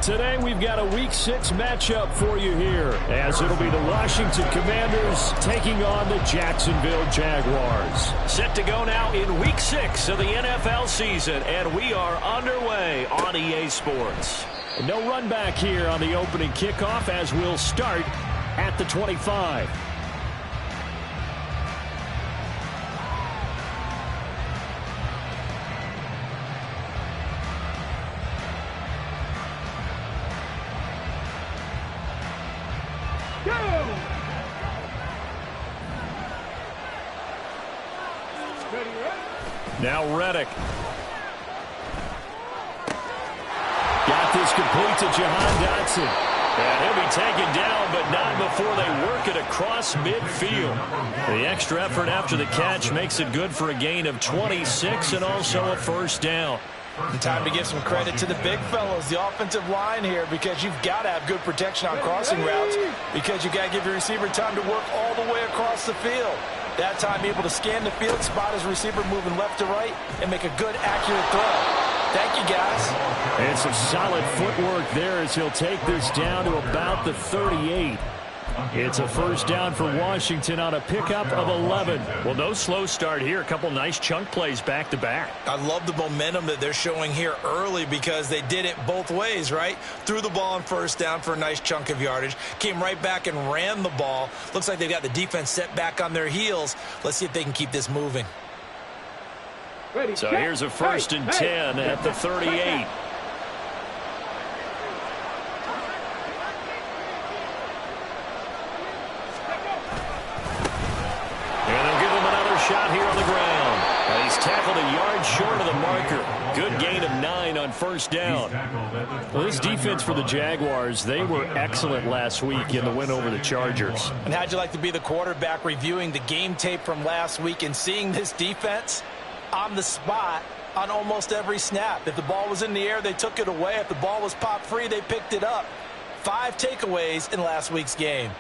Today we've got a Week 6 matchup for you here, as it'll be the Washington Commanders taking on the Jacksonville Jaguars. Set to go now in Week 6 of the NFL season, and we are underway on EA Sports. No run back here on the opening kickoff, as we'll start at the 25. Now Reddick. Got this complete to Jahan Dotson. And he'll be taken down, but not before they work it across midfield. The extra effort after the catch makes it good for a gain of 26 and also a first down. Time to give some credit to the big fellows, the offensive line here, because you've got to have good protection on crossing routes, because you've got to give your receiver time to work all the way across the field. That time able to scan the field, spot his receiver moving left to right, and make a good, accurate throw. Thank you, guys. And some solid footwork there as he'll take this down to about the 38. It's a first down for Washington on a pickup of 11. Well, no slow start here. A couple nice chunk plays back-to-back. I love the momentum that they're showing here early because they did it both ways, right? Threw the ball on first down for a nice chunk of yardage. Came right back and ran the ball. Looks like they've got the defense set back on their heels. Let's see if they can keep this moving. So here's a first and 10 at the 38. Shot here on the ground. He's tackled a yard short of the marker. Good gain of 9 on first down. Well, this defense for the Jaguars, they were excellent last week in the win over the Chargers. And how'd you like to be the quarterback reviewing the game tape from last week and seeing this defense on the spot on almost every snap? If the ball was in the air, they took it away. If the ball was popped free, they picked it up. 5 takeaways in last week's game.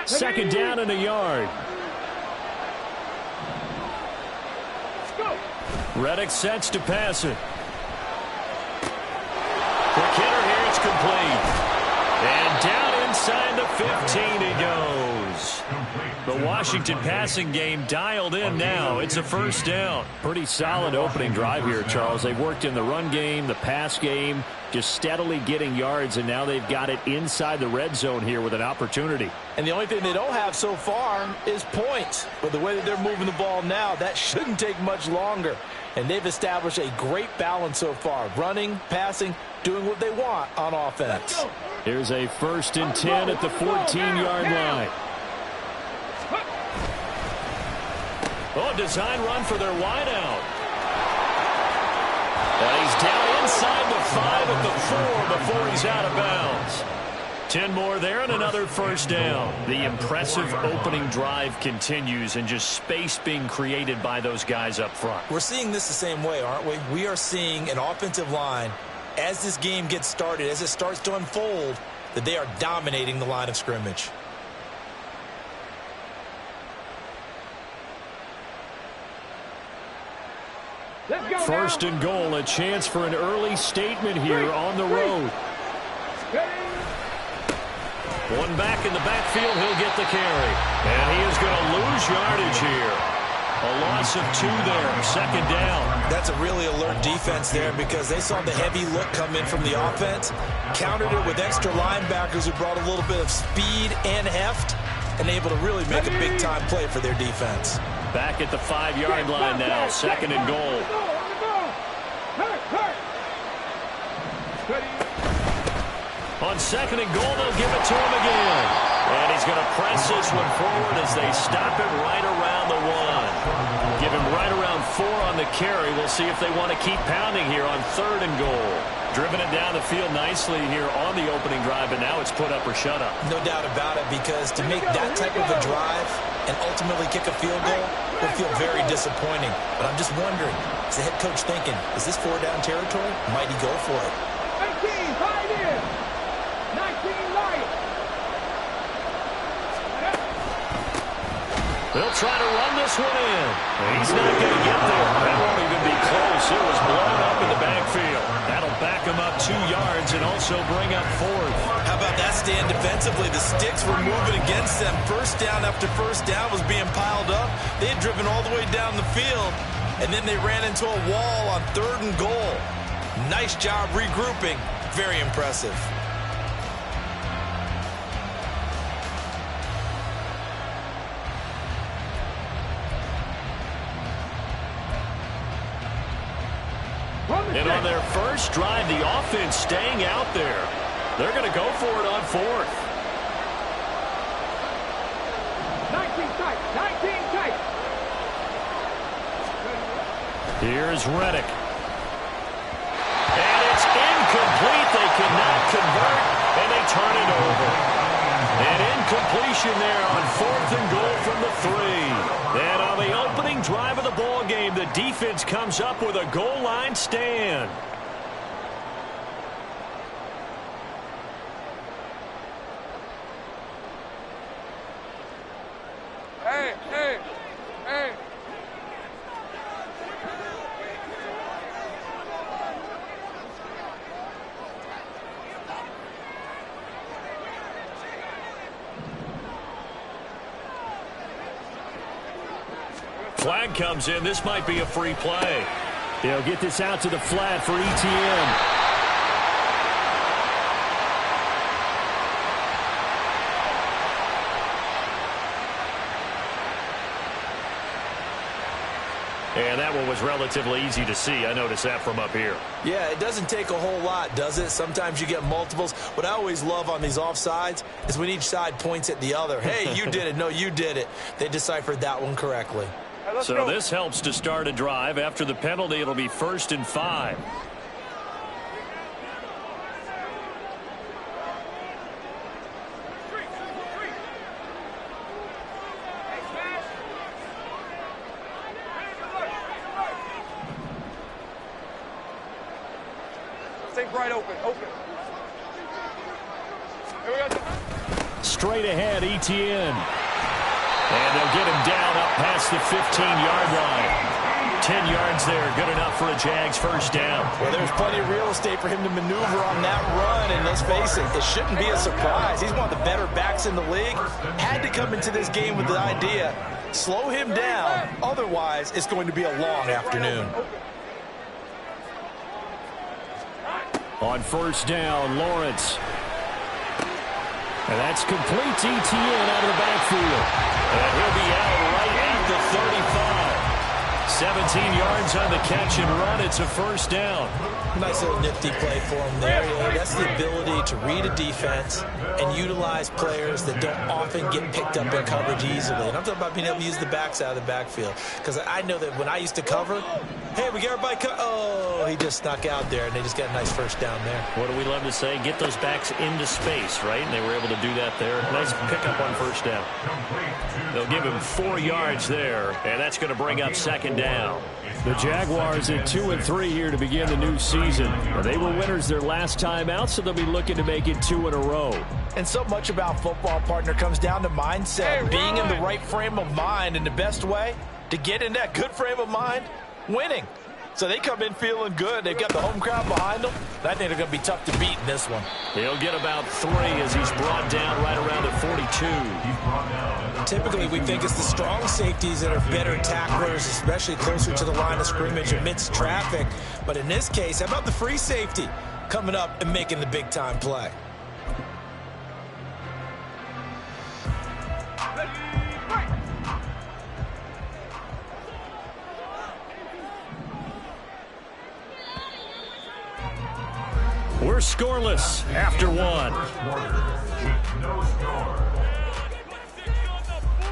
Second down and a yard. Reddick sets to pass it. Quick hitter here, it's complete. And down inside the 15 he goes. The Washington passing game dialed in now. It's a first down. Pretty solid opening drive here, Charles. They've worked in the run game, the pass game, just steadily getting yards, and now they've got it inside the red zone here with an opportunity. And the only thing they don't have so far is points. But the way that they're moving the ball now, that shouldn't take much longer. And they've established a great balance so far. Running, passing, doing what they want on offense. Here's a first and 10 at the 14-yard line. Oh, design run for their wideout. And he's down inside the 5 at the 4 before he's out of bounds. 10 more there and another first down. The impressive opening drive continues, and just space being created by those guys up front. We're seeing this the same way, aren't we? We are seeing an offensive line, as this game gets started, as it starts to unfold, that they are dominating the line of scrimmage. First and goal, a chance for an early statement here on the road. One back in the backfield, he'll get the carry. And he is going to lose yardage here. A loss of 2 there, second down. That's a really alert defense there because they saw the heavy look come in from the offense, countered it with extra linebackers who brought a little bit of speed and heft, and able to really make a big-time play for their defense. Back at the 5-yard line now, second and goal. On second and goal, they'll give it to him again. And he's going to press this one forward as they stop it right around the 1. Give him right around 4 on the carry. We'll see if they want to keep pounding here on third and goal. Driven it down the field nicely here on the opening drive, but now it's put up or shut up. No doubt about it, because to make that type of a drive and ultimately kick a field goal would feel very disappointing. But I'm just wondering, is the head coach thinking, is this 4-down territory? Might he go for it? 19, right in. 19, right. They'll try to run this one in. He's not going to get there. That won't even be close. It was blown up in the backfield. That'll back him up 2 yards and also bring up fourth. How about that stand defensively? The sticks were moving against them. First down after first down was being piled up. They had driven all the way down the field, and then they ran into a wall on 3rd and goal. Nice job regrouping. Very impressive. And on their first drive, the offense staying out there. They're going to go for it on 4th. 19 tight, 19 tight. Here's Reddick. And it's incomplete. They cannot convert, and they turn it over. An incompletion there on 4th and goal from the 3. And on the opening drive of the ball game, the defense comes up with a goal line stand. Hey, hey, hey. Flag comes in. This might be a free play. They'll get this out to the flat for ETN. And that one was relatively easy to see. I noticed that from up here. Yeah, it doesn't take a whole lot, does it? Sometimes you get multiples. What I always love on these offsides is when each side points at the other. Hey, you did it. No, you did it. They deciphered that one correctly. So this helps to start a drive. After the penalty, it'll be 1st and 5. Stay right open, open. Here we go. Straight ahead, ETN. And they'll get him down up past the 15-yard line. 10 yards there, good enough for a Jags first down. Well, there's plenty of real estate for him to maneuver on that run, and let's face it, it shouldn't be a surprise. He's one of the better backs in the league. Had to come into this game with the idea, slow him down, otherwise it's going to be a long afternoon. On first down, Lawrence. And that's complete to ETN out of the backfield. And he'll be out right at the 35. 17 yards on the catch and run. It's a first down. Nice little nifty play for him there. You know, that's the ability to read a defense and utilize players that don't often get picked up in coverage easily. And I'm talking about being able to use the backs out of the backfield. Because I know that when I used to cover, hey, we got everybody oh, he just snuck out there, and they just got a nice first down there. What do we love to say? Get those backs into space, right? And they were able to do that there. Nice pickup on first down. They'll give him 4 yards there, and that's going to bring up second down. The Jaguars at 2-3 here to begin the new season. They were winners their last time out, so they'll be looking to make it 2 in a row. And so much about football, partner, comes down to mindset. Being in the right frame of mind, and the best way to get in that good frame of mind, winning. So they come in feeling good. They've got the home crowd behind them. I think they're going to be tough to beat in this one. He'll get about 3 as he's brought down right around the 42. Typically, we think it's the strong safeties that are better tacklers, especially closer to the line of scrimmage amidst traffic. But in this case, how about the free safety coming up and making the big-time play? We're scoreless after 1.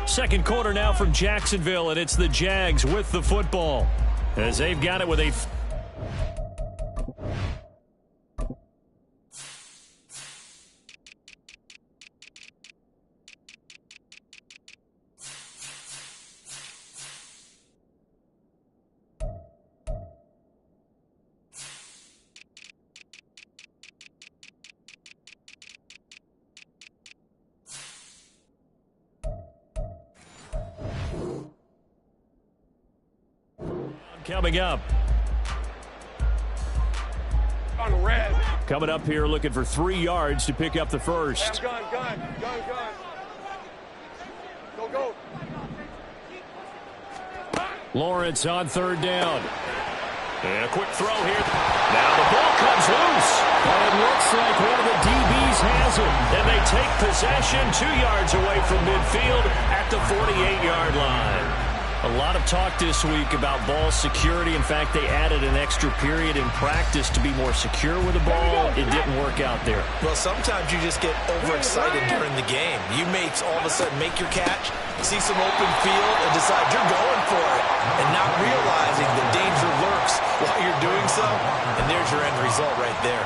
Second quarter now from Jacksonville, and it's the Jags with the football as they've got it with a coming up. On red. Coming up here looking for 3 yards to pick up the first. Gun. Go. Lawrence on 3rd down. And a quick throw here. Now the ball comes loose. And it looks like one of the DBs has it. And they take possession 2 yards away from midfield at the 48-yard line. A lot of talk this week about ball security. In fact, they added an extra period in practice to be more secure with the ball. It didn't work out there. Well, sometimes you just get overexcited during the game. You may all of a sudden make your catch, see some open field, and decide you're going for it, and not realizing the danger lurks while you're doing so, and there's your end result right there.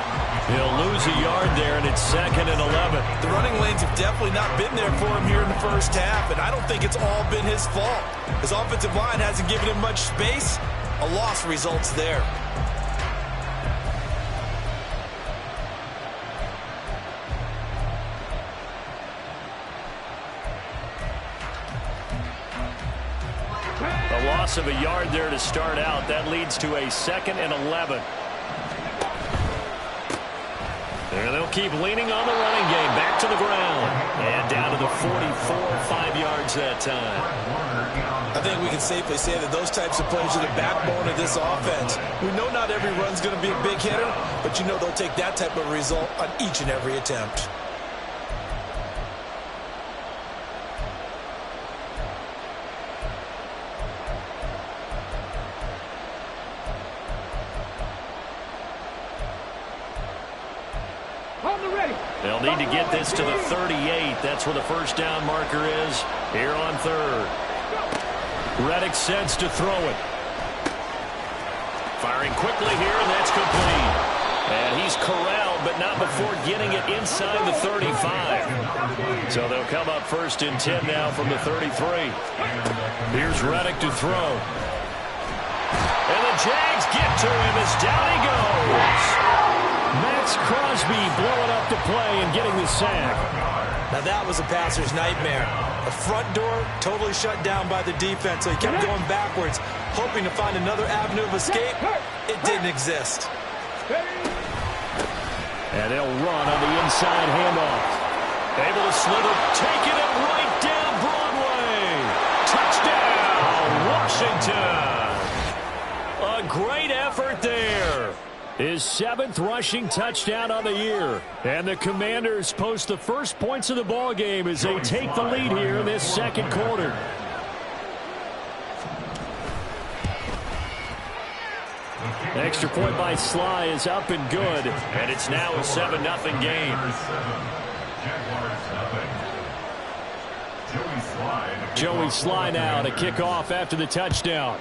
He'll lose a yard there, and it's 2nd and 11. The running lanes have definitely not been there for him here in the first half, and I don't think it's all been his fault. His offensive line hasn't given him much space. A loss results there. A loss of a yard there to start out. That leads to a 2nd and 11. And they'll keep leaning on the running game. Back to the ground. And down to the 44, 5 yards that time. I think we can safely say that those types of plays are the backbone of this offense. We know not every run's going to be a big hitter, but you know they'll take that type of result on each and every attempt. They'll need to get this to the 38. That's where the first down marker is here on 3rd. Reddick sends to throw it. Firing quickly here, and that's complete. And he's corralled, but not before getting it inside the 35. So they'll come up 1st and 10 now from the 33. Here's Reddick to throw. And the Jags get to him as down he goes. Max Crosby blowing up the play and getting the sack. Now that was a passer's nightmare. The front door totally shut down by the defense, so he kept going backwards, hoping to find another avenue of escape. It didn't exist. And they'll run on the inside handoff. Able to slither, taking it right down Broadway. Touchdown, Washington. A great effort there. His 7th rushing touchdown on the year. And the Commanders post the first points of the ball game as they take the lead here in this 2nd quarter. Extra point by Sly is up and good. And it's now a 7-0 game. Joey Sly now to kick off after the touchdown.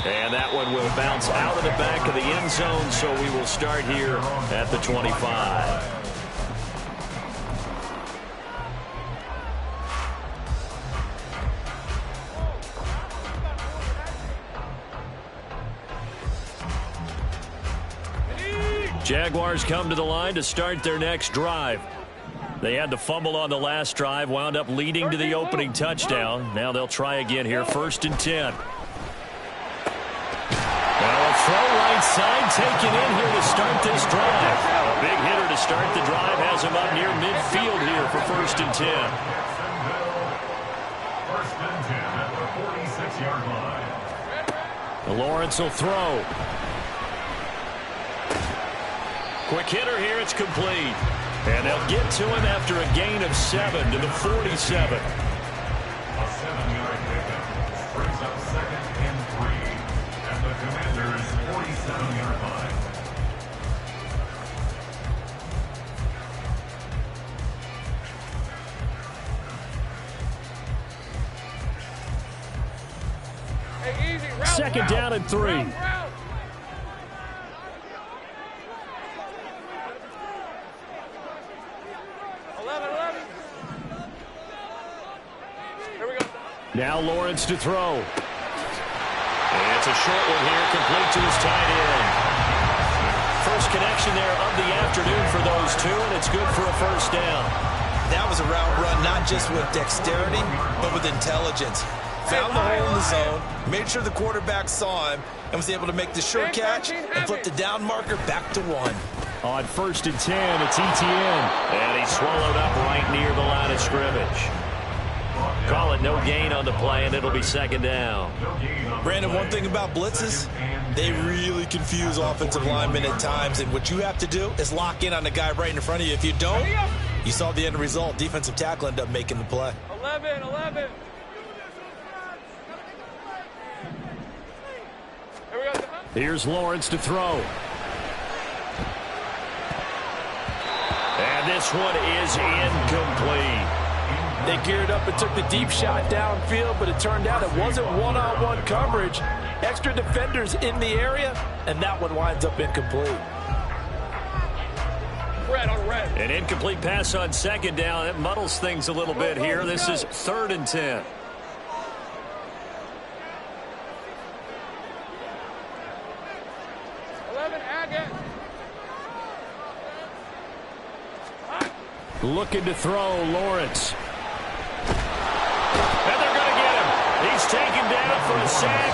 And that one will bounce out of the back of the end zone, so we will start here at the 25. Jaguars come to the line to start their next drive. They had the fumble on the last drive, wound up leading to the opening touchdown. Now they'll try again here, 1st and 10. Throw right side taken in here to start this drive. A big hitter to start the drive has him up near midfield here for 1st and 10. 1st and 10 at the 46-yard line. Lawrence will throw. Quick hitter here, it's complete. And they'll get to him after a gain of 7 to the 47. A 7-yard pickup brings up 2nd and 3 at the Commanders' 47-yard line. Hey, easy. Route, 2nd down and 3. Route. Now Lawrence to throw. And it's a short one here, complete to his tight end. First connection there of the afternoon for those two, and it's good for a 1st down. That was a route run not just with dexterity, but with intelligence. found the hole in the zone, made sure the quarterback saw him, and was able to make the sure catch and flip the down marker back to 1. On 1st and 10, it's Etienne. And he's swallowed up right near the line of scrimmage. Call it no gain on the play, and it'll be 2nd down. Brandon, one thing about blitzes, they really confuse offensive linemen at times, and what you have to do is lock in on the guy right in front of you. If you don't, you saw the end result. Defensive tackle ended up making the play. 11. Here's Lawrence to throw. And this one is incomplete. They geared up and took the deep shot downfield, but it turned out it wasn't one-on-one coverage. Extra defenders in the area, and that one winds up incomplete. Red on red. An incomplete pass on 2nd down. It muddles things a little bit here. This is 3rd and 10. Looking to throw, Lawrence. And they're going to get him. He's taken down for a sack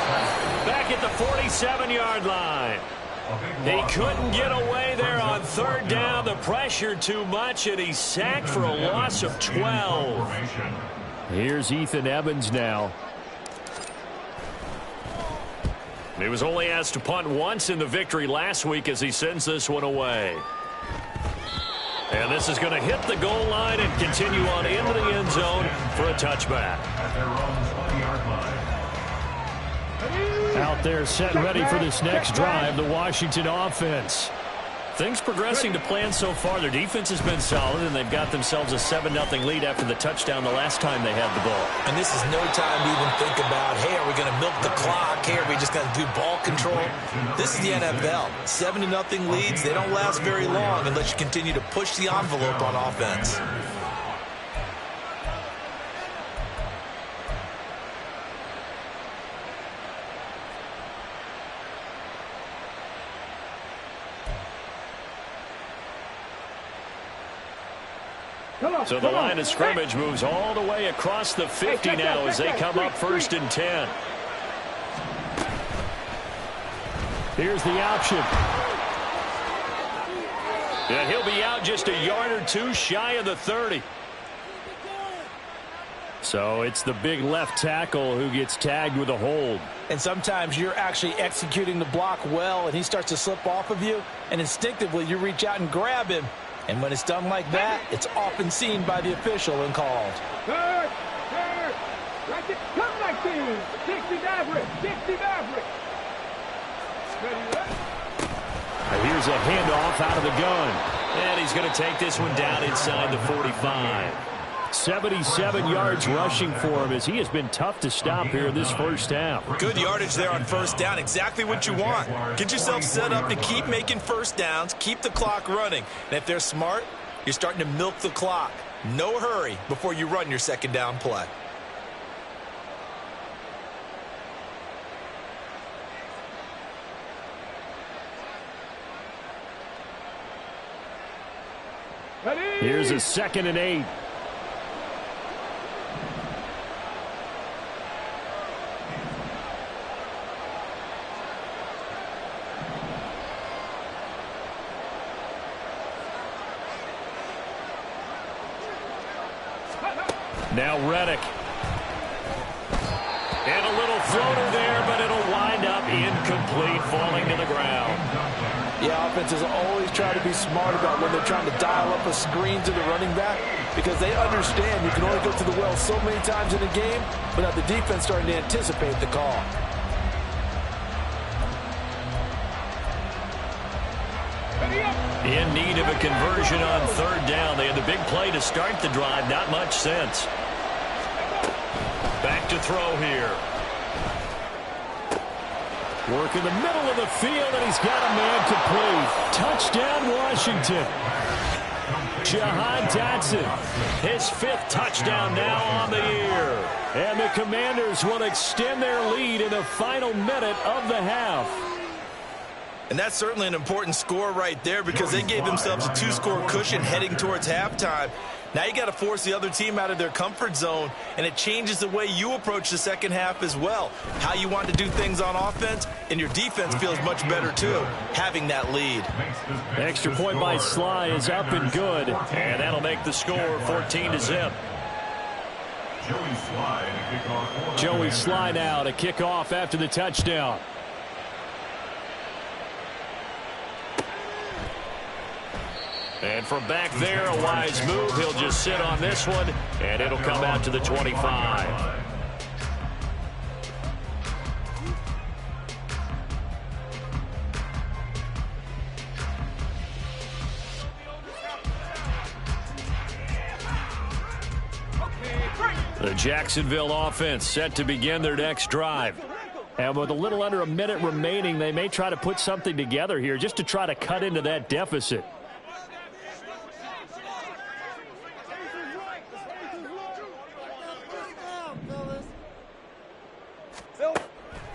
back at the 47-yard line. He couldn't get away there on 3rd down. The pressure too much, and he's sacked for a loss of 12. Here's Ethan Evans now. He was only asked to punt once in the victory last week as he sends this one away. And this is going to hit the goal line and continue on into the end zone for a touchback. Out there set ready for this next drive, the Washington offense. Things progressing to plan so far. Their defense has been solid, and they've got themselves a 7-0 lead after the touchdown the last time they had the ball. And this is no time to even think about, hey, are we going to milk the clock? Hey, are we just going to do ball control? This is the NFL. 7-0 leads, they don't last very long unless you continue to push the envelope on offense. So the line of scrimmage moves all the way across the 50 now as they come up 1st and 10. Here's the option. And he'll be out just a yard or two shy of the 30. So it's the big left tackle who gets tagged with a hold. And sometimes you're actually executing the block well, and he starts to slip off of you, and instinctively you reach out and grab him. And when it's done like that, it's often seen by the official and called. Third. Right there. Come back to 60 Maverick. 60 Maverick. Here's a handoff out of the gun. And he's going to take this one down inside the 45. 77 yards rushing for him as he has been tough to stop here this first half. Good yardage there on 1st down. Exactly what you want. Get yourself set up to keep making 1st downs. Keep the clock running. And if they're smart, you're starting to milk the clock. No hurry before you run your 2nd down play. Here's a 2nd and 8. Now Reddick. And a little floater there, but it'll wind up incomplete, falling to the ground. Yeah, offenses always try to be smart about when they're trying to dial up a screen to the running back because they understand you can only go to the well so many times in a game without the defense starting to anticipate the call. In need of a conversion on 3rd down. They had the big play to start the drive. Not much sense. Back to throw here. Work in the middle of the field, and he's got a man complete. Touchdown, Washington. Jahan Dotson, his 5th touchdown now on the year. And the Commanders will extend their lead in the final minute of the half. And that's certainly an important score right there because they gave themselves a 2-score cushion heading towards halftime. Now you got to force the other team out of their comfort zone, and it changes the way you approach the second half as well. How you want to do things on offense, and your defense feels much better too, having that lead. Extra point by Sly is up and good, and that'll make the score 14-0. Joey Sly now to kick off after the touchdown. And from back there, a wise move. He'll just sit on this one, and it'll come out to the 25. The Jacksonville offense set to begin their next drive. And with a little under a minute remaining, they may try to put something together here just to try to cut into that deficit.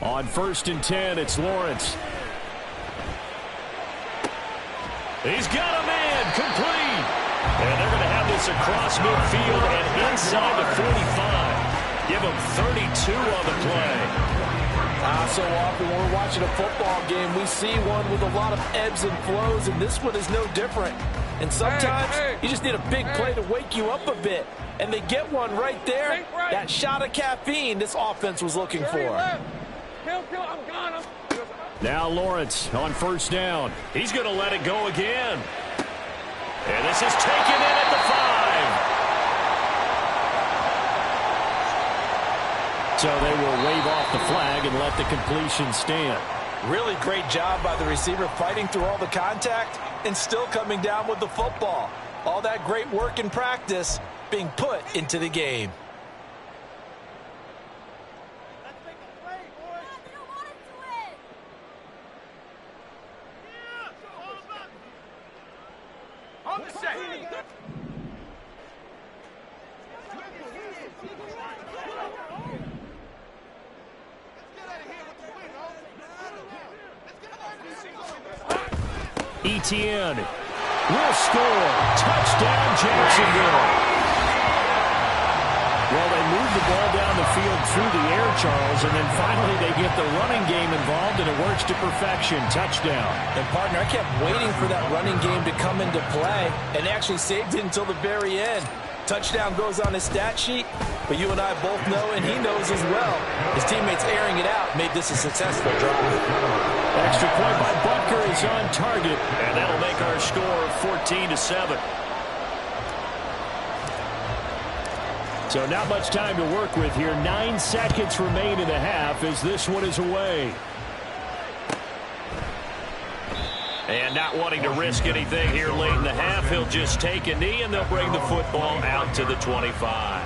On 1st and 10, it's Lawrence. He's got a man, complete. And they're going to have this across midfield and inside the 45. Give him 32 on the play. So often when we're watching a football game, we see one with a lot of ebbs and flows, and this one is no different. And sometimes you just need a big play to wake you up a bit. And they get one right there. That shot of caffeine this offense was looking for. Now Lawrence on 1st down. He's going to let it go again. And this is taken in at the 5. So they will wave off the flag and let the completion stand. Really great job by the receiver fighting through all the contact and still coming down with the football. All that great work in practice being put into the game. ETN will score. Touchdown, Jacksonville. Well, they move the ball down the field through the air, Charles, and then finally they get the running game involved, and it works to perfection. Touchdown. And, partner, I kept waiting for that running game to come into play, and actually saved it until the very end. Touchdown goes on his stat sheet, but you and I both know, and he knows as well, his teammates airing it out made this a successful drive. Extra point by Butker is on target, and that'll make our score 14-7. So not much time to work with here. 9 seconds remain in the half as this one is away. And not wanting to risk anything here late in the half, he'll just take a knee, and they'll bring the football out to the 25.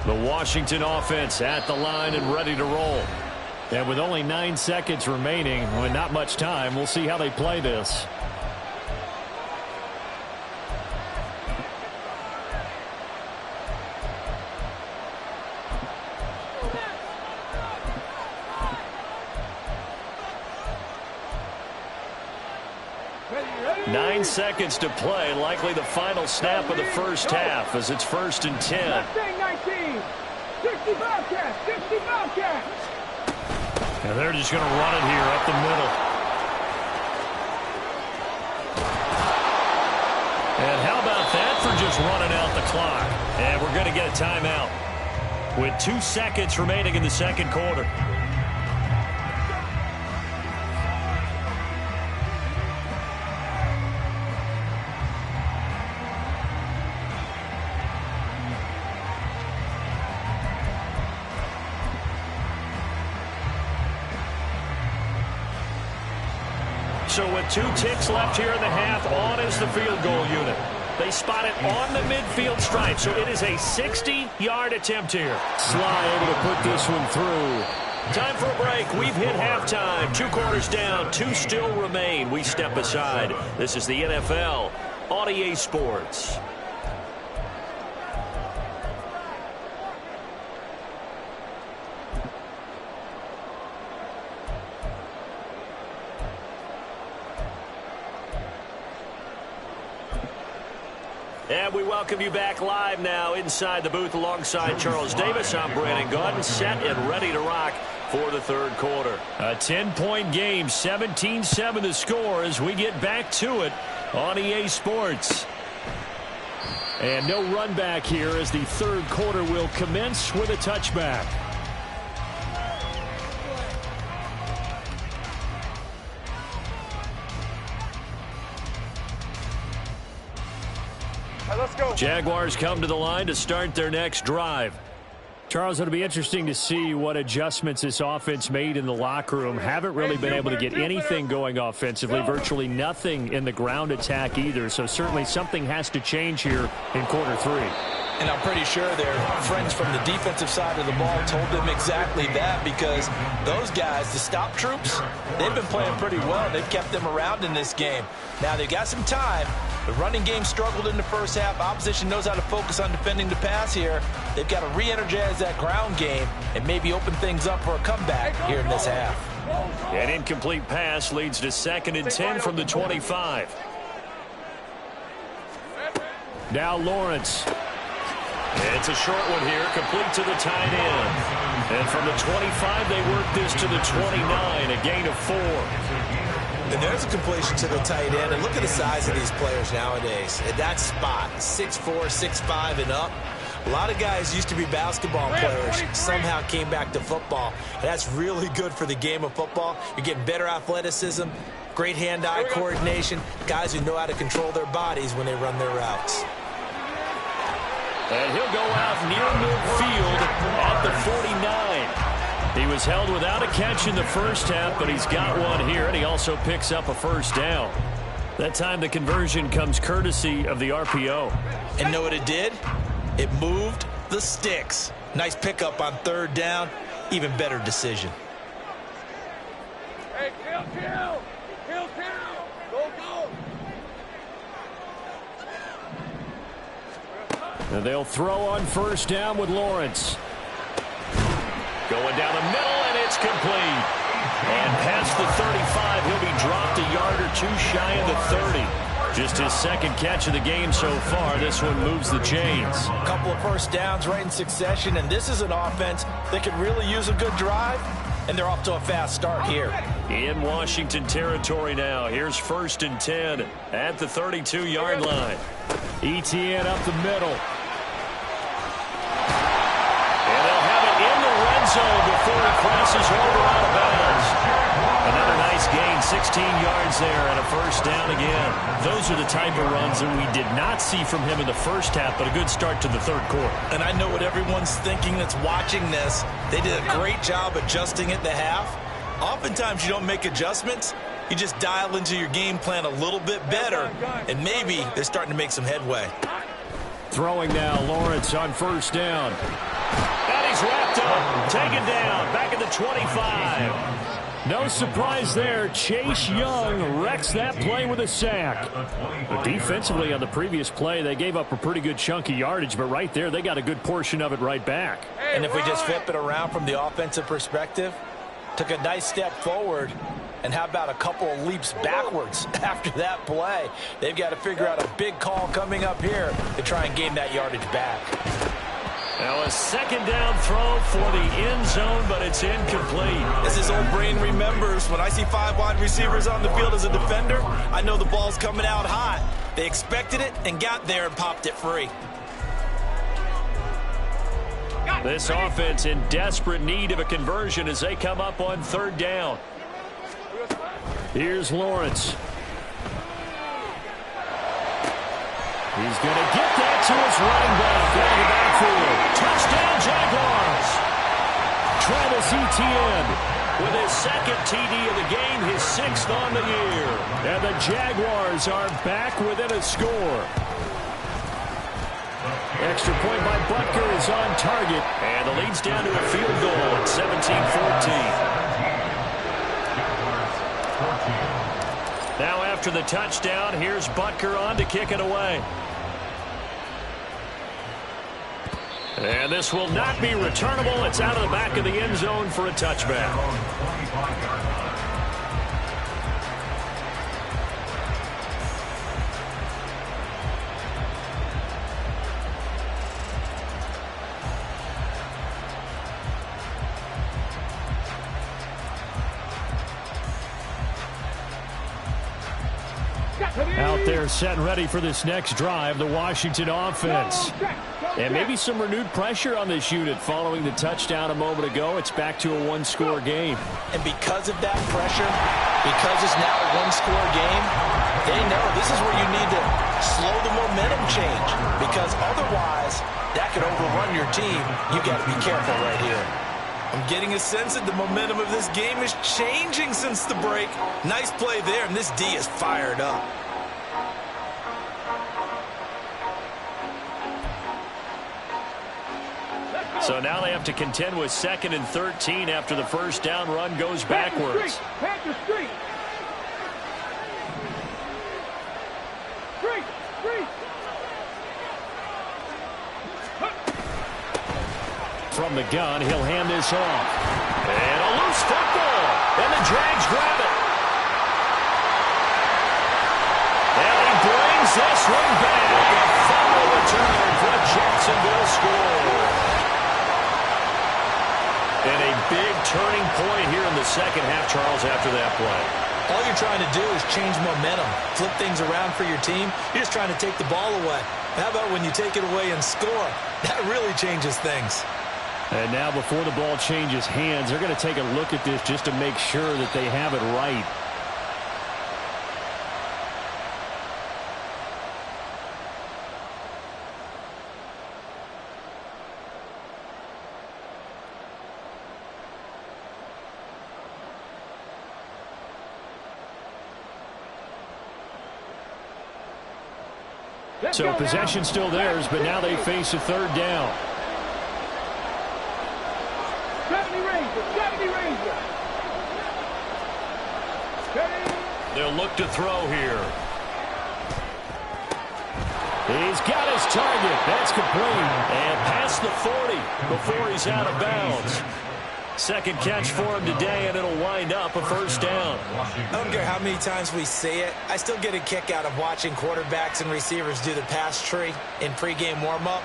The Washington offense at the line and ready to roll. And with only 9 seconds remaining, with not much time, we'll see how they play this. Ready. 9 seconds to play, likely the final snap of the first half as it's 1st and 10. 19, 60 Bobcats, 60 Bobcats. And they're just going to run it here up the middle. And how about that for just running out the clock? And we're going to get a timeout with 2 seconds remaining in the second quarter. So with 2 ticks left here in the half, on is the field goal unit. They spot it on the midfield stripe, so it is a 60-yard attempt here. Sly able to put this one through. Time for a break. We've hit halftime. 2 quarters down. 2 still remain. We step aside. This is the NFL on EA Sports. And we welcome you back live now inside the booth alongside Charles Davis. I'm Brandon Gaudin, set and ready to rock for the third quarter. A 10-point game, 17-7 the score as we get back to it on EA Sports. And no run back here as the third quarter will commence with a touchback. Let's go. Jaguars come to the line to start their next drive. Charles, it'll be interesting to see what adjustments this offense made in the locker room. Haven't really been able to get anything going offensively, virtually nothing in the ground attack either. So certainly something has to change here in quarter 3. And I'm pretty sure their friends from the defensive side of the ball told them exactly that, because those guys, the stop troops, they've been playing pretty well. They've kept them around in this game. Now they've got some time. The running game struggled in the first half. Opposition knows how to focus on defending the pass here. They've got to re-energize that ground game and maybe open things up for a comeback here in this half. An incomplete pass leads to 2nd and 10 from the 25. Now Lawrence. It's a short one here, complete to the tight end. And from the 25, they work this to the 29, a gain of 4. And there's a completion to the tight end. And look at the size of these players nowadays. At that spot, 6'4", 6'5", and up. A lot of guys used to be basketball players, somehow came back to football. And that's really good for the game of football. You're getting better athleticism, great hand-eye coordination, guys who know how to control their bodies when they run their routes. And he'll go out near midfield at the 49. He was held without a catch in the first half, but he's got one here, and he also picks up a first down. That time the conversion comes courtesy of the RPO. And know what it did? It moved the sticks. Nice pickup on 3rd down. Even better decision. Hey, kill. Go. And they'll throw on 1st down with Lawrence. Going down the middle, and it's complete. And past the 35, he'll be dropped a yard or 2 shy of the 30. Just his 2nd catch of the game so far. This one moves the chains. A couple of first downs right in succession, and this is an offense that could really use a good drive, and they're off to a fast start here. In Washington territory now. Here's 1st and 10 at the 32-yard line. ETN up the middle. And they'll have it in the red zone before he crosses over out of bounds. Another nice gain, 16 yards there, and a first down again. Those are the type of runs that we did not see from him in the first half, but a good start to the third quarter. And I know what everyone's thinking that's watching this. They did a great job adjusting at the half. Oftentimes you don't make adjustments. You just dial into your game plan a little bit better, and maybe they're starting to make some headway. Throwing now, Lawrence on 1st down. And he's wrapped up, taken down, back at the 25. No surprise there. Chase Young wrecks that play with a sack. But defensively on the previous play, they gave up a pretty good chunk of yardage, but right there, they got a good portion of it right back. And if we just flip it around from the offensive perspective, took a nice step forward, and how about a couple of leaps backwards after that play? They've got to figure out a big call coming up here to try and gain that yardage back. Now a 2nd down throw for the end zone, but it's incomplete. As his old brain remembers, when I see 5 wide receivers on the field as a defender, I know the ball's coming out hot. They expected it and got there and popped it free. This offense in desperate need of a conversion as they come up on 3rd down. Here's Lawrence. He's going to get that to his running back out of the backfield. Touchdown, Jaguars. Travis Etienne with his 2nd TD of the game, his 6th on the year. And the Jaguars are back within a score. Extra point by Butker is on target. And the lead's down to a field goal at 17-14. Now after the touchdown, here's Butker on to kick it away. And this will not be returnable. It's out of the back of the end zone for a touchback. Out there set and ready for this next drive, the Washington offense. And maybe some renewed pressure on this unit following the touchdown a moment ago. It's back to a one-score game. And because of that pressure, because it's now a one-score game, they know this is where you need to slow the momentum change. Because otherwise, that could overrun your team. You got to be careful right here. I'm getting a sense that the momentum of this game is changing since the break. Nice play there, and this D is fired up. So now they have to contend with 2nd and 13 after the first down run goes backwards. Panther Street. From the gun, he'll hand this off. And a loose football. And the Jags grab it. And he brings this one back. A fumble return for a Jacksonville score. And a big turning point here in the second half, Charles, after that play. All you're trying to do is change momentum, flip things around for your team. You're just trying to take the ball away. How about when you take it away and score? That really changes things. And now before the ball changes hands, they're going to take a look at this just to make sure that they have it right. So possession still theirs, but now they face a third down. 70 Ranger. They'll look to throw here. He's got his target. That's complete. And past the 40 before he's out of bounds. Second catch for him today, and it'll wind up a first down. I don't care how many times we see it. I still get a kick out of watching quarterbacks and receivers do the pass tree in pregame warm-up.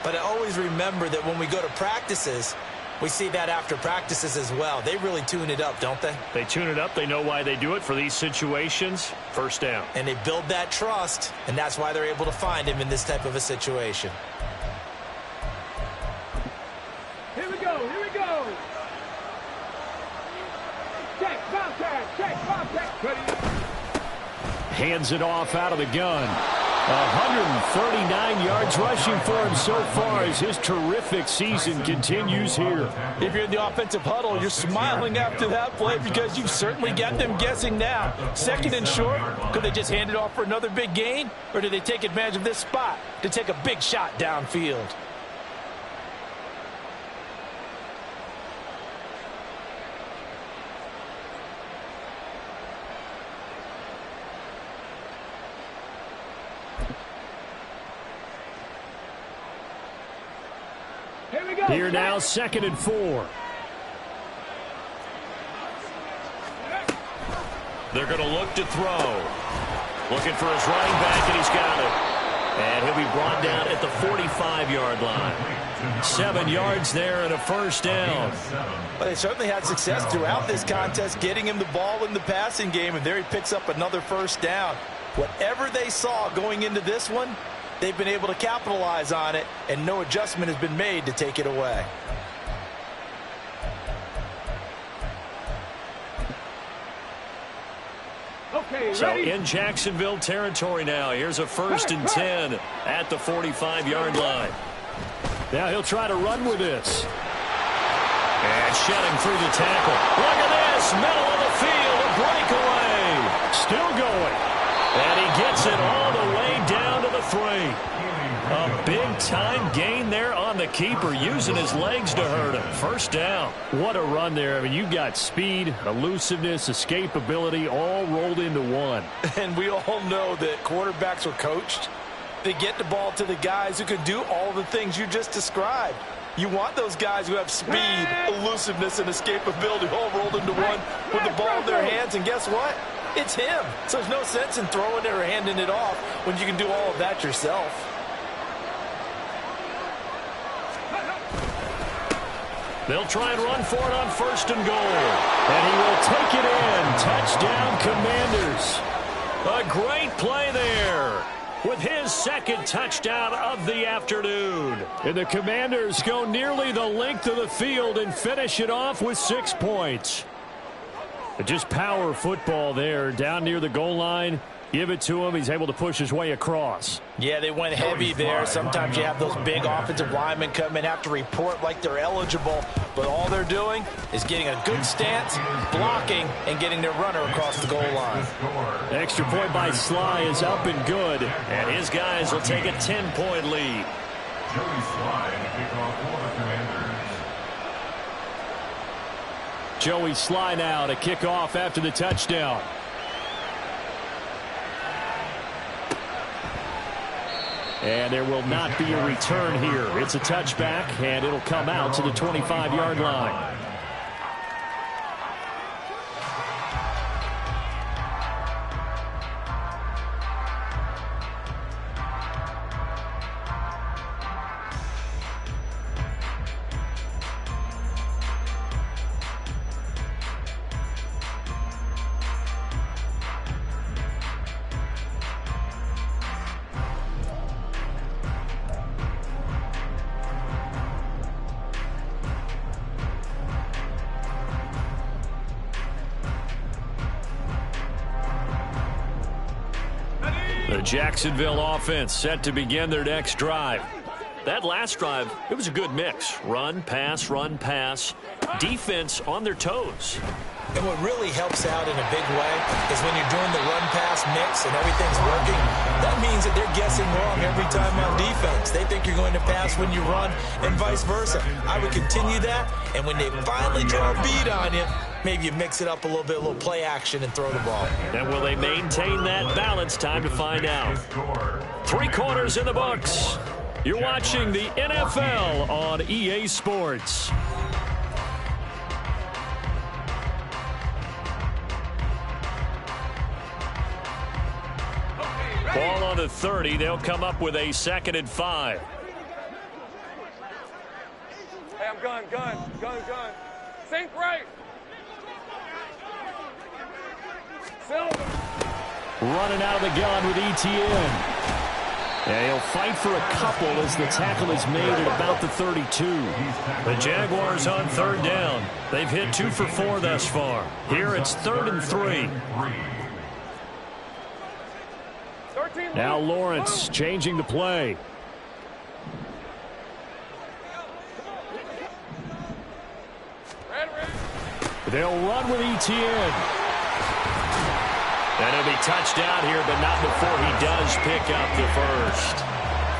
But I always remember that when we go to practices, we see that after practices as well. They really tune it up, don't they? They tune it up. They know why they do it for these situations. First down. And they build that trust, and that's why they're able to find him in this type of a situation. Here we go. Check, contact. Ready. Hands it off out of the gun. 139 yards rushing for him so far as his terrific season continues here. If you're in the offensive huddle, you're smiling after that play because you've certainly got them guessing now. 2nd and short, could they just hand it off for another big gain? Or do they take advantage of this spot to take a big shot downfield? Here now, 2nd and 4. They're going to look to throw. Looking for his running back, and he's got it. And he'll be brought down at the 45-yard line. 7 yards there and a first down. But they certainly had success throughout this contest, getting him the ball in the passing game, and there he picks up another first down. Whatever they saw going into this one, they've been able to capitalize on it, and no adjustment has been made to take it away. Okay, so ready? in Jacksonville territory now. Here's a 1st and 10 at the 45-yard line. Now he'll try to run with this. And shedding through the tackle. Look at this. Middle of the field. A breakaway. Still going. And he gets it all the way down to the the 3. A big-time gain there on the keeper, using his legs to hurt him. First down. What a run there. I mean, you got speed, elusiveness, escapability, all rolled into one. And we all know that quarterbacks are coached. They get the ball to the guys who can do all the things you just described. You want those guys who have speed, elusiveness, and escapability all rolled into one with the ball in their hands. And guess what? It's him. So there's no sense in throwing it or handing it off when you can do all of that yourself. They'll try and run for it on 1st and goal. And he will take it in. Touchdown, Commanders. A great play there with his 2nd touchdown of the afternoon. And the Commanders go nearly the length of the field and finish it off with 6 points. Just power football there down near the goal line. Give it to him. He's able to push his way across. Yeah, they went heavy there. Sometimes you have those big offensive linemen come in, have to report like they're eligible. But all they're doing is getting a good stance, blocking, and getting their runner across the goal line. Extra point by Sly is up and good. And his guys will take a 10-point lead. Joey Sly to kick off for the Commanders. Joey Sly now to kick off after the touchdown. And there will not be a return here. It's a touchback, and it'll come out to the 25-yard line. The Jacksonville offense set to begin their next drive. That last drive, it was a good mix. Run, pass, defense on their toes. And what really helps out in a big way is when you're doing the run-pass mix and everything's working, that means that they're guessing wrong every time on defense. They think you're going to pass when you run and vice versa. I would continue that, and when they finally draw a beat on you, maybe you mix it up a little bit, a little play action, and throw the ball. And will they maintain that balance? Time to find out. 3 quarters in the books. You're watching the NFL on EA Sports. Ball on the 30. They'll come up with a 2nd and 5. Hey, I'm gun. Sink right. Silver. Running out of the gun with ETN. And he'll fight for a couple as the tackle is made at about the 32. The Jaguars on 3rd down. They've hit 2 for 4 thus far. Here it's 3rd and 3. Now Lawrence changing the play. They'll run with ETN. And he'll be touched out here, but not before he does pick up the first.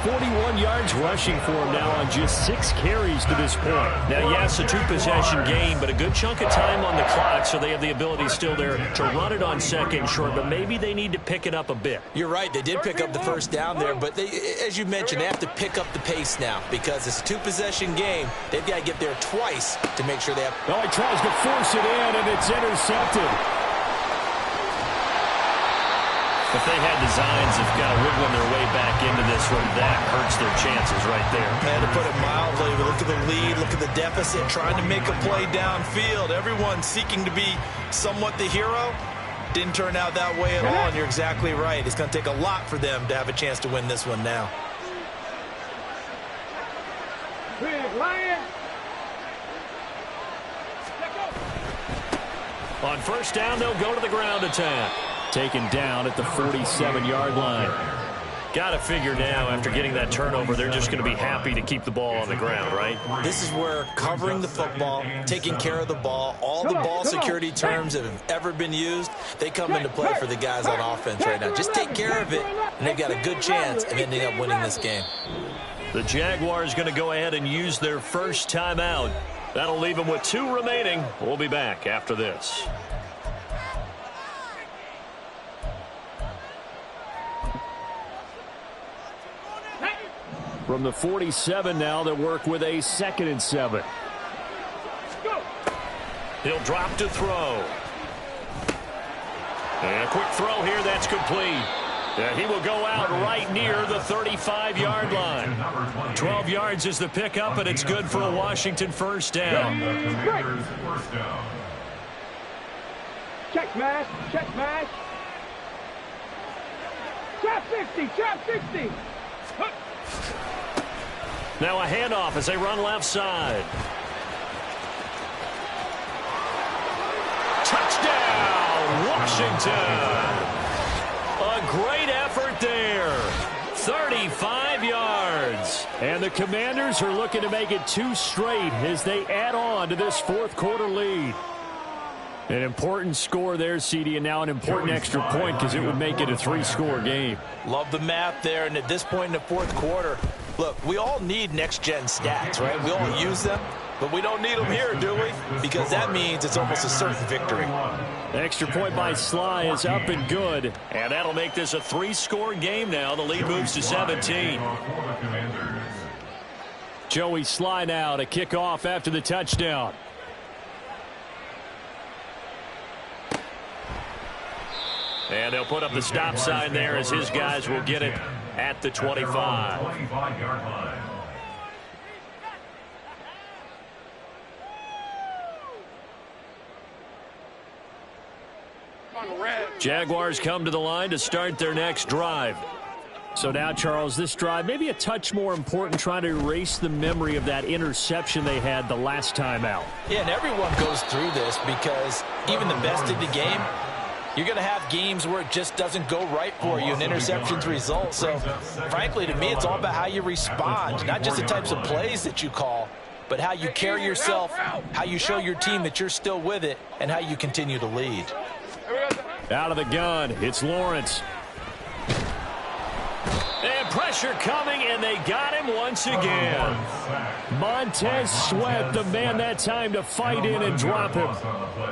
41 yards rushing for him now on just 6 carries to this point. Now, yes, a 2-possession game, but a good chunk of time on the clock, so they have the ability still there to run it on 2nd short, but maybe they need to pick it up a bit. You're right. They did pick up the first down there, but they, as you mentioned, they have to pick up the pace now because it's a 2-possession game. They've got to get there twice to make sure they have. Oh, he tries to force it in, and it's intercepted. If they had designs of kind of wiggling their way back into this one, that hurts their chances right there. Man, to put it mildly, look at the lead, look at the deficit, trying to make a play downfield. Everyone seeking to be somewhat the hero. Didn't turn out that way at all, and you're exactly right. It's going to take a lot for them to have a chance to win this one now. Big Lion. On 1st down, they'll go to the ground attack. Taken down at the 47-yard line. Got to figure now, after getting that turnover, they're just going to be happy to keep the ball on the ground, right? This is where covering the football, taking care of the ball, all the ball security terms that have ever been used, they come into play for the guys on offense right now. Just take care of it, and they've got a good chance of ending up winning this game. The Jaguars going to go ahead and use their first timeout. That'll leave them with 2 remaining. We'll be back after this. From the 47 now, they work with a 2nd and 7. He'll drop to throw. And a quick throw here, that's complete. And he will go out right near the 35-yard line. 12 yards is the pickup, and it's good for a Washington first down. Check smash, check smash. Trap 60, trap 60. Now a handoff as they run left side. Touchdown, Washington. A great effort there. 35 yards. And the Commanders are looking to make it 2 straight as they add on to this 4th quarter lead. An important score there, CD, and now an important extra point because it would make it a 3-score game. Love the math there, and at this point in the 4th quarter, look, we all need next-gen stats, right? We all use them, but we don't need them here, do we? Because that means it's almost a certain victory. The extra point by Sly is up and good, and that'll make this a 3-score game now. The lead moves to 17. Joey Sly now to kick off after the touchdown. And they'll put up the stop sign there as his guys will get it at the 25. Jaguars come to the line to start their next drive. So now, Charles, this drive maybe a touch more important, trying to erase the memory of that interception they had the last time out. Yeah, and everyone goes through this because even the best in the game, you're going to have games where it just doesn't go right for you and interceptions result. So, frankly, to me, it's all about how you respond, not just the types of plays that you call, but how you carry yourself, how you show your team that you're still with it, and how you continue to lead. Out of the gun, it's Lawrence. And pressure coming, and they got him once again. Montez Sweat, the man that time to fight in and drop him.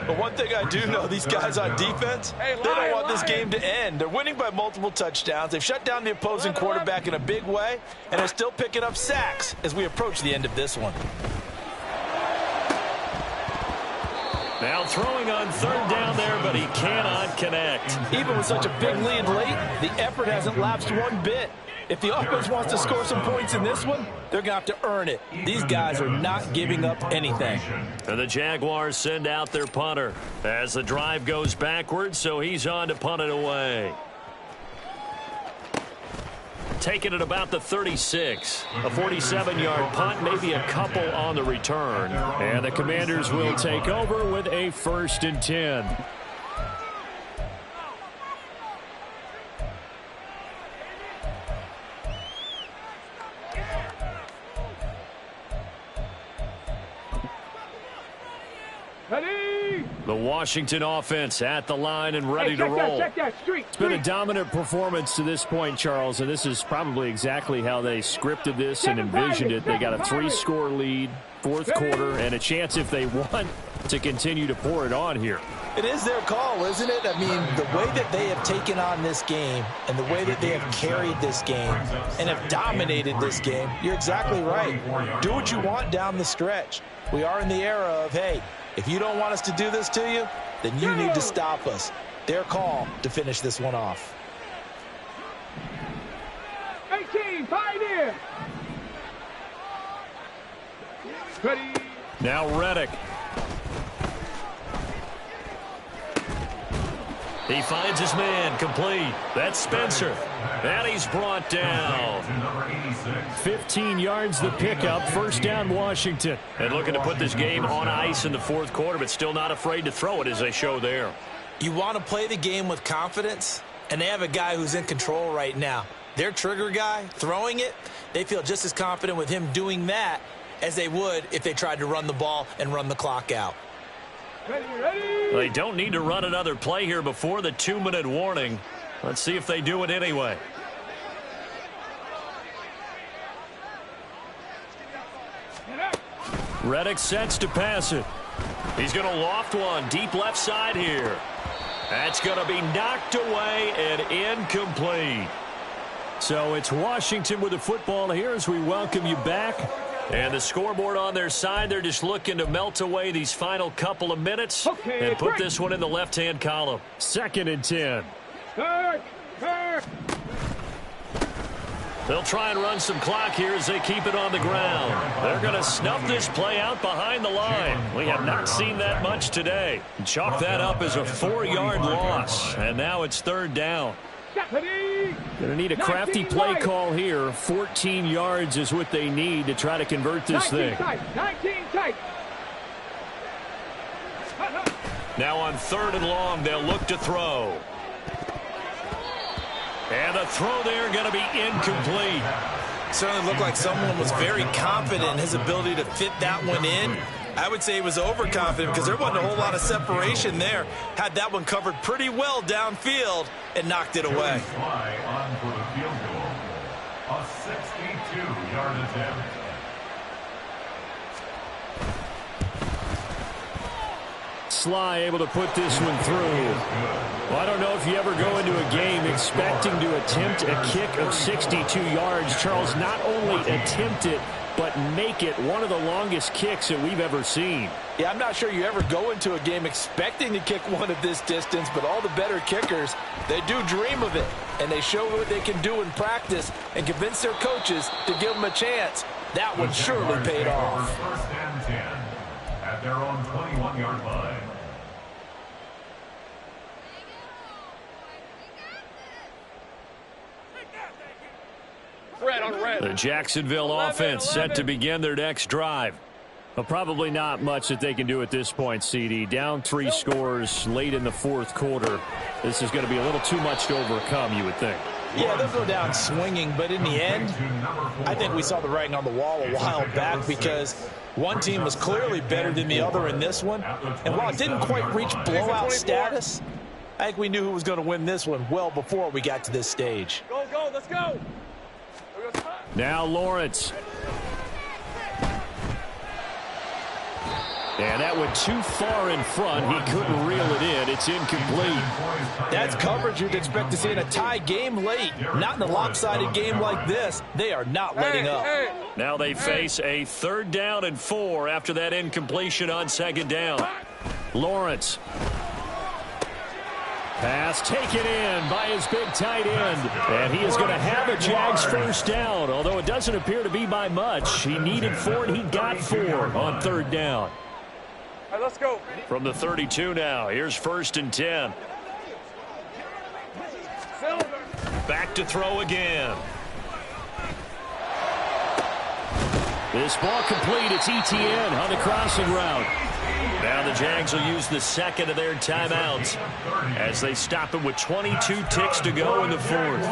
But one thing I do know, these guys on defense, they don't want this game to end. They're winning by multiple touchdowns. They've shut down the opposing quarterback in a big way, and they're still picking up sacks as we approach the end of this one. Now throwing on 3rd down there, but he cannot connect. Even with such a big lead late, the effort hasn't lapsed one bit. If the offense wants to score some points in this one, they're going to have to earn it. These guys are not giving up anything. And the Jaguars send out their punter as the drive goes backwards, so he's on to punt it away. Taking it about the 36. A 47-yard punt, maybe a couple on the return. And the Commanders will take over with a 1st and 10. The Washington offense at the line and ready to roll. It's been a dominant performance to this point, Charles, and this is probably exactly how they scripted this and envisioned it. They got a 3-score lead, 4th quarter, and a chance, if they want, to continue to pour it on here. It is their call, isn't it? I mean, the way that they have taken on this game and the way that they have carried this game and have dominated this game, you're exactly right. Do what you want down the stretch. We are in the era of, hey, if you don't want us to do this to you, then you need to stop us. Their call to finish this one off. 18, Pioneer. Ready. Now Reddick. He finds his man, complete. That's Spencer. And he's brought down. 15 yards the pickup. 1st down, Washington. And looking to put this game on ice in the 4th quarter, but still not afraid to throw it as they show there. You want to play the game with confidence, and they have a guy who's in control right now. their trigger guy, throwing it, they feel just as confident with him doing that as they would if they tried to run the ball and run the clock out. They don't need to run another play here before the 2-minute warning. Let's see if they do it anyway. Reddick sets to pass it. He's going to loft one deep left side here. That's going to be knocked away and incomplete. So it's Washington with the football here as we welcome you back. And the scoreboard on their side, they're just looking to melt away these final couple of minutes and put this one in the left-hand column. 2nd and 10. They'll try and run some clock here as they keep it on the ground. They're going to snuff this play out behind the line. We have not seen that much today. Chalk that up as a 4-yard loss. And now it's 3rd down. Going to need a crafty play call here. 14 yards is what they need to try to convert this thing. Now on 3rd and long, they'll look to throw. And the throw there going to be incomplete. Certainly looked like someone was very confident in his ability to fit that one in. I would say he was overconfident because there wasn't a whole lot of separation there. Had that one covered pretty well downfield and knocked it away. Fly on for the field goal. A 62-yard attempt. Sly able to put this one through. Well, I don't know if you ever go into a game expecting to attempt a kick of 62 yards. Charles, not only attempt it, but make it one of the longest kicks that we've ever seen. Yeah, I'm not sure you ever go into a game expecting to kick one of this distance, but all the better kickers, they do dream of it, and they show what they can do in practice and convince their coaches to give them a chance. That one surely paid off. 1st and 10 at their own 21-yard line. The Jacksonville offense set to begin their next drive. Well, probably not much that they can do at this point, CD. Down 3 scores late in the 4th quarter. This is going to be a little too much to overcome, you would think. Yeah, they'll go down swinging, but in the end, I think we saw the writing on the wall a while back because one team was clearly better than the other in this one. And while it didn't quite reach blowout status, I think we knew who was going to win this one well before we got to this stage. Go, let's go. Now Lawrence. And that went too far in front. He couldn't reel it in. It's incomplete. That's coverage you'd expect to see in a tie game late. Not in a lopsided game like this. They are not letting up. Now they face a 3rd down and 4 after that incompletion on 2nd down. Lawrence. Pass taken in by his big tight end. And he is going to have a Jags 1st down, although it doesn't appear to be by much. He needed 4 and he got 4 on 3rd down. All right, let's go. From the 32 now, here's 1st and 10. Back to throw again. This ball complete. It's ETN on the crossing route. Now the Jags will use the 2nd of their timeouts as they stop it with 22 ticks to go in the 4th.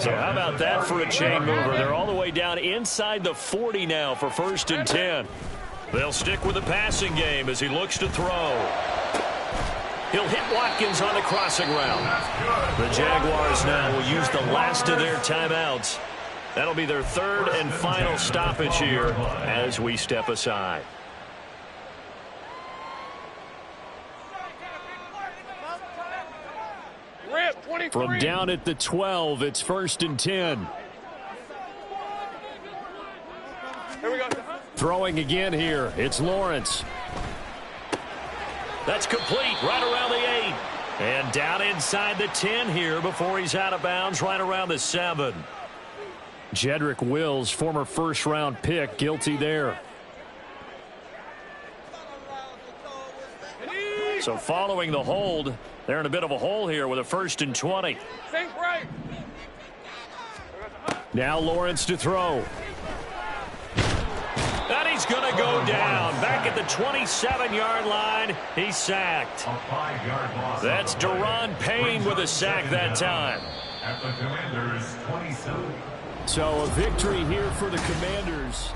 So how about that for a chain mover? They're all the way down inside the 40 now for 1st and 10. They'll stick with the passing game as he looks to throw. He'll hit Watkins on the crossing route. The Jaguars now will use the last of their timeouts. That'll be their 3rd and final stoppage here as we step aside. From down at the 12, it's 1st and 10. Here we go. Throwing again here. It's Lawrence. That's complete right around the 8. And down inside the 10 here before he's out of bounds right around the 7. Jedrick Wills, former 1st-round pick, guilty there. So following the hold, they're in a bit of a hole here with a 1st and 20. Think right. Now Lawrence to throw. And he's going to go down. Back at at the 27-yard line. He's sacked. A 5-yard loss. That's Deron Payne with a sack that time. At the Commanders' 27. So a victory here for the Commanders.